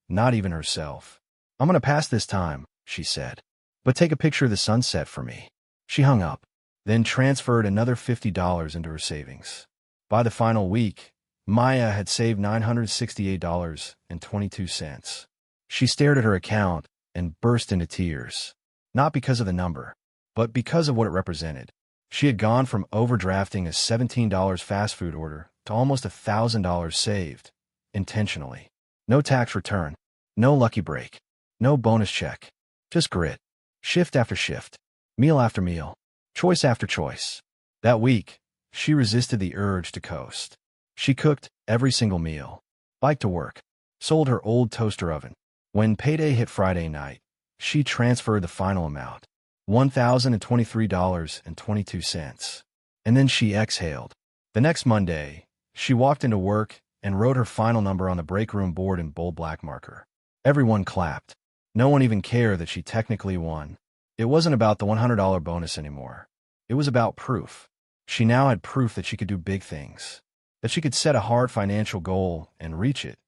[SPEAKER 1] not even herself. "I'm going to pass this time," she said. "But take a picture of the sunset for me." She hung up, then transferred another $50 into her savings. By the final week, Maya had saved $968.22. She stared at her account and burst into tears, not because of the number, but because of what it represented. She had gone from overdrafting a $17 fast food order to almost $1,000 saved, intentionally. No tax return, no lucky break, no bonus check, just grit. Shift after shift, meal after meal, choice after choice. That week, she resisted the urge to coast. She cooked every single meal, biked to work, sold her old toaster oven. When payday hit Friday night, she transferred the final amount, $1,023.22. And then she exhaled. The next Monday, she walked into work and wrote her final number on the break room board in bold black marker. Everyone clapped. No one even cared that she technically won. It wasn't about the $100 bonus anymore. It was about proof. She now had proof that she could do big things, that she could set a hard financial goal and reach it,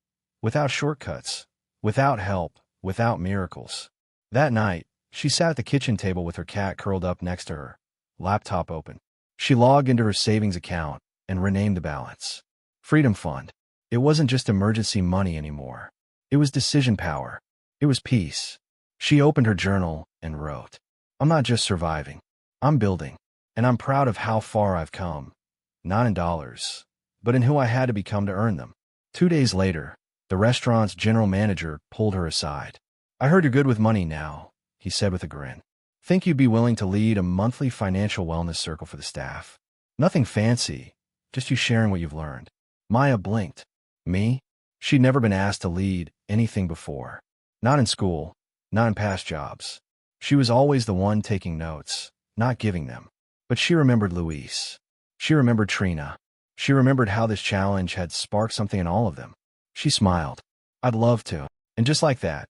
[SPEAKER 1] without shortcuts, without help, without miracles. That night, she sat at the kitchen table with her cat curled up next to her, laptop open. She logged into her savings account and renamed the balance. Freedom Fund. It wasn't just emergency money anymore. It was decision power. It was peace. She opened her journal and wrote, "I'm not just surviving. I'm building. And I'm proud of how far I've come. Not in dollars, but in who I had to become to earn them." 2 days later, the restaurant's general manager pulled her aside. "I heard you're good with money now. he said with a grin. Think you'd be willing to lead a monthly financial wellness circle for the staff? Nothing fancy, just you sharing what you've learned. Maya blinked. Me? She'd never been asked to lead anything before. Not in school, not in past jobs. She was always the one taking notes, not giving them. But she remembered Luis. She remembered Trina. She remembered how this challenge had sparked something in all of them. She smiled. I'd love to. And just like that,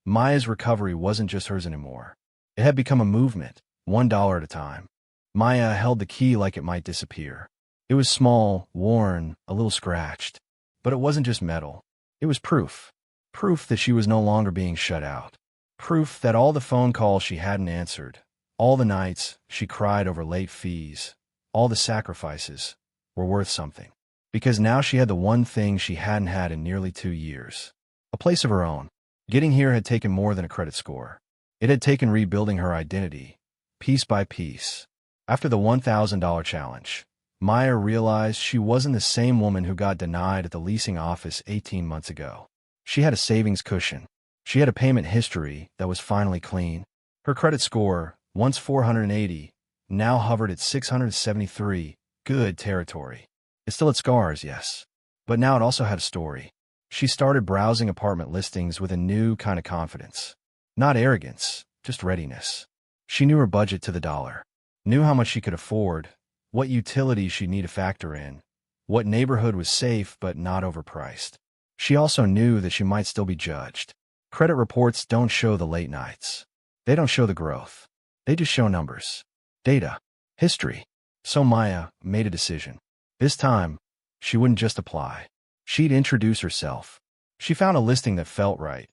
[SPEAKER 1] Maya's recovery wasn't just hers anymore. It had become a movement, $1 at a time. Maya held the key like it might disappear. It was small, worn, a little scratched. But it wasn't just metal. It was proof. Proof that she was no longer being shut out. Proof that all the phone calls she hadn't answered, all the nights she cried over late fees, all the sacrifices were worth something. Because now she had the one thing she hadn't had in nearly 2 years. A place of her own. Getting here had taken more than a credit score. It had taken rebuilding her identity, piece by piece. After the $1,000 challenge, Maya realized she wasn't the same woman who got denied at the leasing office 18 months ago. She had a savings cushion. She had a payment history that was finally clean. Her credit score, once 480, now hovered at 673, good territory. It still had scars, yes. But now it also had a story. She started browsing apartment listings with a new kind of confidence. Not arrogance, just readiness. She knew her budget to the dollar. Knew how much she could afford, what utilities she'd need to factor in, what neighborhood was safe but not overpriced. She also knew that she might still be judged. Credit reports don't show the late nights. They don't show the growth. They just show numbers, data, history. So Maya made a decision. This time, she wouldn't just apply. She'd introduce herself. She found a listing that felt right.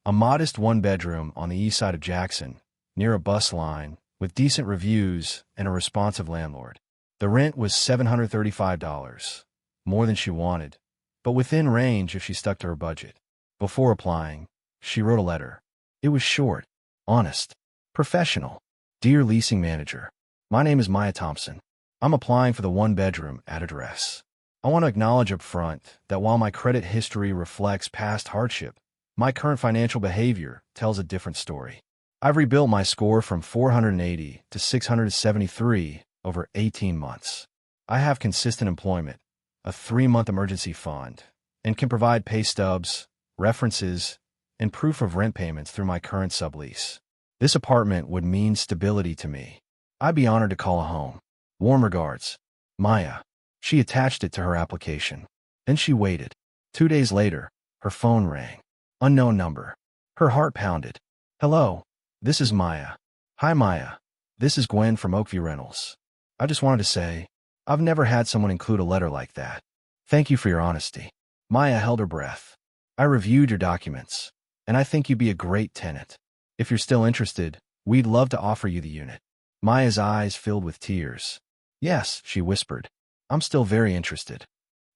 [SPEAKER 1] A modest one-bedroom on the east side of Jackson, near a bus line, with decent reviews and a responsive landlord. The rent was $735, more than she wanted, but within range if she stuck to her budget. Before applying, she wrote a letter. It was short, honest, professional. Dear leasing manager, my name is Maya Thompson. I'm applying for the one-bedroom at address. I want to acknowledge up front that while my credit history reflects past hardship, my current financial behavior tells a different story. I've rebuilt my score from 480 to 673 over 18 months. I have consistent employment, a 3-month emergency fund, and can provide pay stubs, references, and proof of rent payments through my current sublease. This apartment would mean stability to me. I'd be honored to call a home. Warm regards, Maya. She attached it to her application. Then she waited. 2 days later, her phone rang. Unknown number. Her heart pounded. Hello, this is Maya. Hi Maya. This is Gwen from Oakview Rentals. I just wanted to say, I've never had someone include a letter like that. Thank you for your honesty. Maya held her breath. I reviewed your documents, and I think you'd be a great tenant. If you're still interested, we'd love to offer you the unit. Maya's eyes filled with tears. Yes, she whispered. I'm still very interested.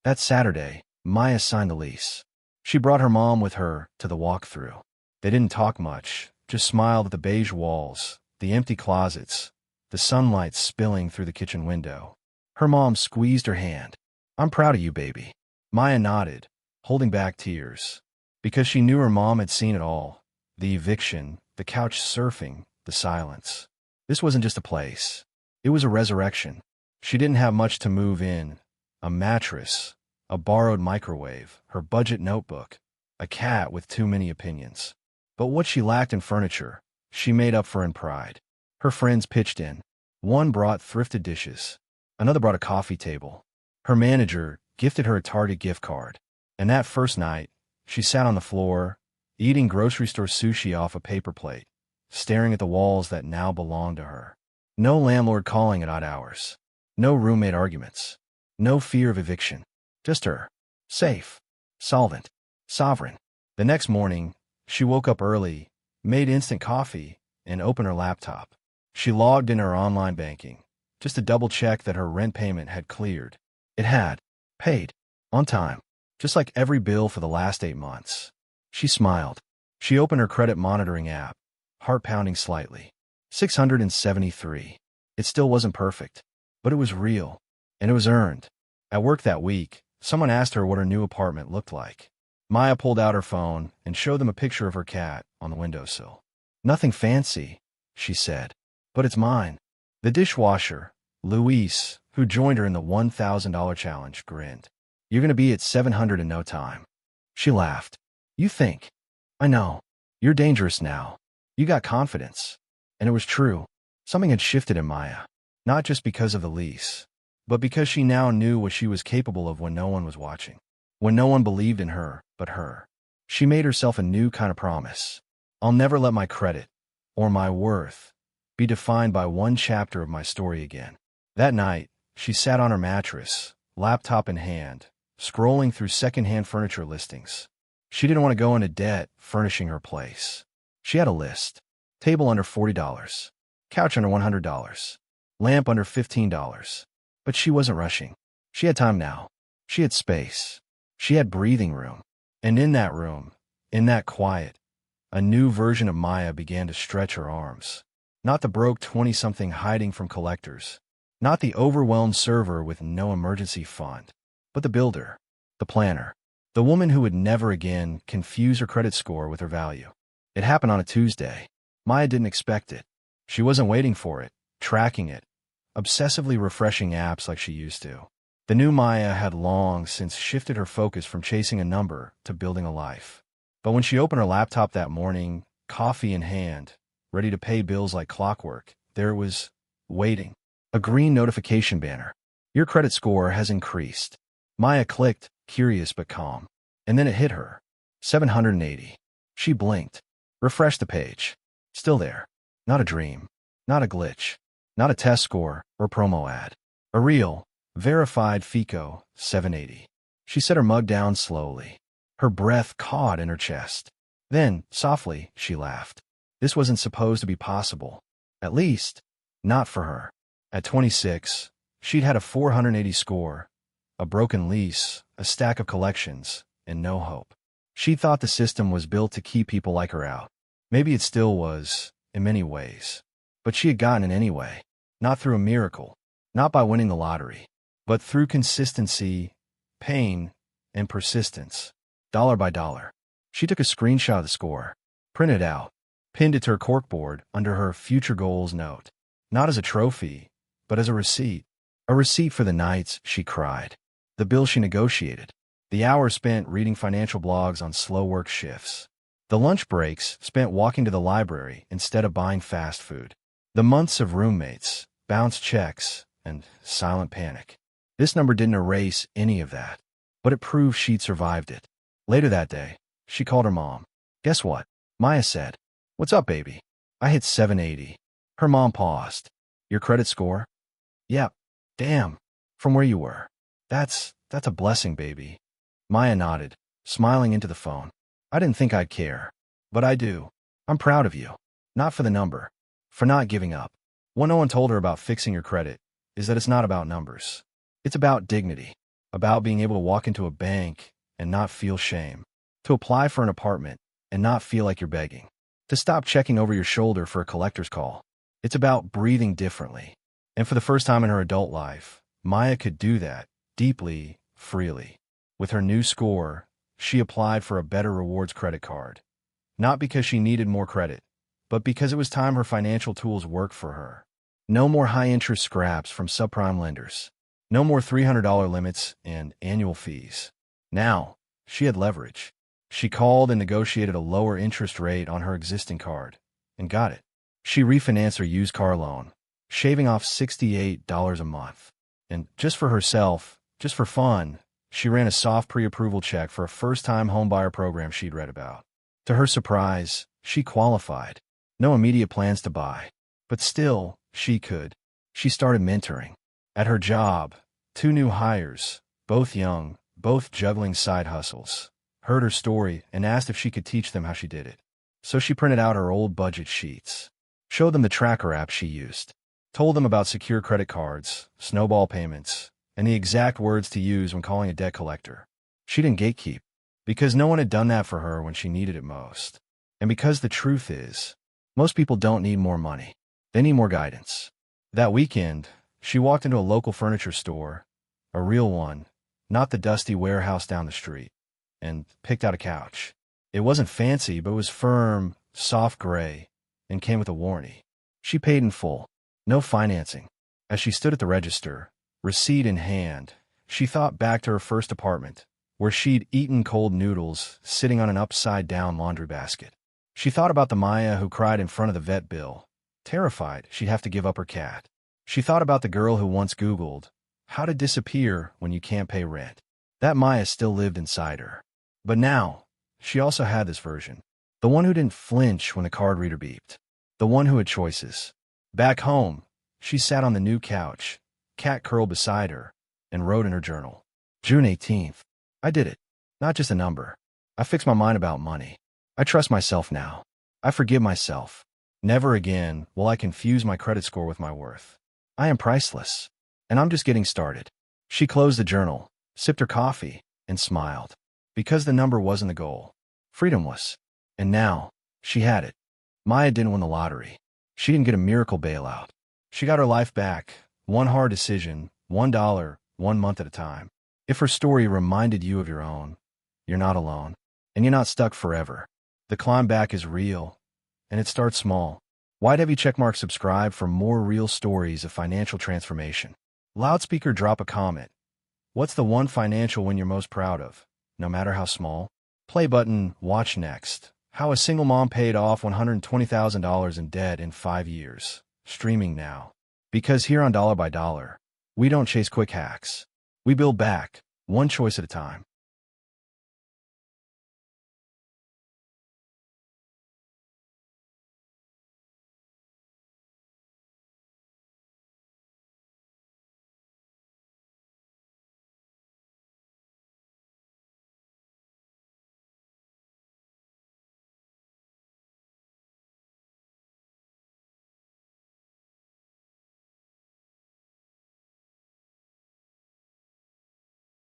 [SPEAKER 1] That Saturday, Maya signed the lease. She brought her mom with her to the walkthrough. They didn't talk much, just smiled at the beige walls, the empty closets, the sunlight spilling through the kitchen window. Her mom squeezed her hand. I'm proud of you, baby. Maya nodded, holding back tears, because she knew her mom had seen it all. The eviction, the couch surfing, the silence. This wasn't just a place. It was a resurrection. She didn't have much to move in. A mattress, a borrowed microwave, her budget notebook, a cat with too many opinions. But what she lacked in furniture, she made up for in pride. Her friends pitched in. One brought thrifted dishes. Another brought a coffee table. Her manager gifted her a Target gift card. And that first night, she sat on the floor, eating grocery store sushi off a paper plate, staring at the walls that now belonged to her. No landlord calling at odd hours. No roommate arguments. No fear of eviction. Just her. Safe. Solvent. Sovereign. The next morning, she woke up early, made instant coffee, and opened her laptop. She logged in her online banking, just to double-check that her rent payment had cleared. It had. Paid. On time. Just like every bill for the last 8 months. She smiled. She opened her credit monitoring app, heart pounding slightly. 673. It still wasn't perfect, but it was real, and it was earned. At work that week, someone asked her what her new apartment looked like. Maya pulled out her phone and showed them a picture of her cat on the windowsill. Nothing fancy, she said. But it's mine. The dishwasher, Luis, who joined her in the $1,000 challenge, grinned. You're going to be at 700 in no time. She laughed. You think? I know. You're dangerous now. You got confidence. And it was true. Something had shifted in Maya. Not just because of the lease, but because she now knew what she was capable of when no one was watching. When no one believed in her but her. She made herself a new kind of promise. I'll never let my credit, or my worth, be defined by one chapter of my story again. That night, she sat on her mattress, laptop in hand, scrolling through secondhand furniture listings. She didn't want to go into debt furnishing her place. She had a list. Table under $40. Couch under $100. Lamp under $15. But she wasn't rushing. She had time now. She had space. She had breathing room. And in that room, in that quiet, a new version of Maya began to stretch her arms. Not the broke 20-something hiding from collectors. Not the overwhelmed server with no emergency fund. But the builder. The planner. The woman who would never again confuse her credit score with her value. It happened on a Tuesday. Maya didn't expect it. She wasn't waiting for it, tracking it, obsessively refreshing apps like she used to. The new Maya had long since shifted her focus from chasing a number to building a life. But when she opened her laptop that morning, coffee in hand, ready to pay bills like clockwork, there it was, waiting. A green notification banner. Your credit score has increased. Maya clicked, curious but calm. And then it hit her. 780. She blinked. Refreshed the page. Still there. Not a dream. Not a glitch. Not a test score or promo ad. A real, verified FICO, 780. She set her mug down slowly. Her breath caught in her chest. Then, softly, she laughed. This wasn't supposed to be possible. At least, not for her. At 26, she'd had a 480 score, a broken lease, a stack of collections, and no hope. She thought the system was built to keep people like her out. Maybe it still was, in many ways. But she had gotten it anyway. Not through a miracle. Not by winning the lottery. But through consistency, pain, and persistence. Dollar by dollar. She took a screenshot of the score, printed it out, pinned it to her corkboard under her future goals note. Not as a trophy, but as a receipt. A receipt for the nights she cried. The bill she negotiated. The hours spent reading financial blogs on slow work shifts. The lunch breaks spent walking to the library instead of buying fast food. The months of roommates, bounced checks, and silent panic. This number didn't erase any of that, but it proved she'd survived it. Later that day, she called her mom. Guess what? Maya said. What's up, baby? I hit 780. Her mom paused. Your credit score? Yep. Damn. From where you were. That's a blessing, baby. Maya nodded, smiling into the phone. I didn't think I'd care. But I do. I'm proud of you. Not for the number. For not giving up. What no one told her about fixing your credit is that it's not about numbers. It's about dignity. About being able to walk into a bank and not feel shame. To apply for an apartment and not feel like you're begging. To stop checking over your shoulder for a collector's call. It's about breathing differently. And for the first time in her adult life, Maya could do that deeply, freely. With her new score, she applied for a better rewards credit card. Not because she needed more credit, but because it was time her financial tools worked for her. No more high-interest scraps from subprime lenders. No more $300 limits and annual fees. Now, she had leverage. She called and negotiated a lower interest rate on her existing card, and got it. She refinanced her used car loan, shaving off $68 a month. And just for herself, just for fun, she ran a soft pre-approval check for a first-time homebuyer program she'd read about. To her surprise, she qualified. No immediate plans to buy. But still, she could. She started mentoring. At her job, 2 new hires, both young, both juggling side hustles, heard her story and asked if she could teach them how she did it. So she printed out her old budget sheets, showed them the tracker app she used, told them about secure credit cards, snowball payments, and the exact words to use when calling a debt collector. She didn't gatekeep, because no one had done that for her when she needed it most. And because the truth is, most people don't need more money. They need more guidance. That weekend, she walked into a local furniture store, a real one, not the dusty warehouse down the street, and picked out a couch. It wasn't fancy, but it was firm, soft gray, and came with a warranty. She paid in full. No financing. As she stood at the register, receipt in hand, she thought back to her first apartment, where she'd eaten cold noodles sitting on an upside-down laundry basket. She thought about the Maya who cried in front of the vet bill, terrified she'd have to give up her cat. She thought about the girl who once Googled, how to disappear when you can't pay rent. That Maya still lived inside her. But now, she also had this version. The one who didn't flinch when the card reader beeped. The one who had choices. Back home, she sat on the new couch, cat curled beside her, and wrote in her journal. June 18th. I did it. Not just a number. I fixed my mind about money. I trust myself now. I forgive myself. Never again will I confuse my credit score with my worth. I am priceless. And I'm just getting started. She closed the journal, sipped her coffee, and smiled. Because the number wasn't the goal. Freedom was. And now, she had it. Maya didn't win the lottery. She didn't get a miracle bailout. She got her life back, one hard decision, $1, 1 month at a time. If her story reminded you of your own, you're not alone. And you're not stuck forever. The climb back is real, and it starts small. White heavy checkmark subscribe for more real stories of financial transformation. Loudspeaker drop a comment. What's the one financial win you're most proud of, no matter how small? Play button, watch next. How a single mom paid off $120,000 in debt in 5 years. Streaming now. Because here on Dollar by Dollar, we don't chase quick hacks. We build back, one choice at a time.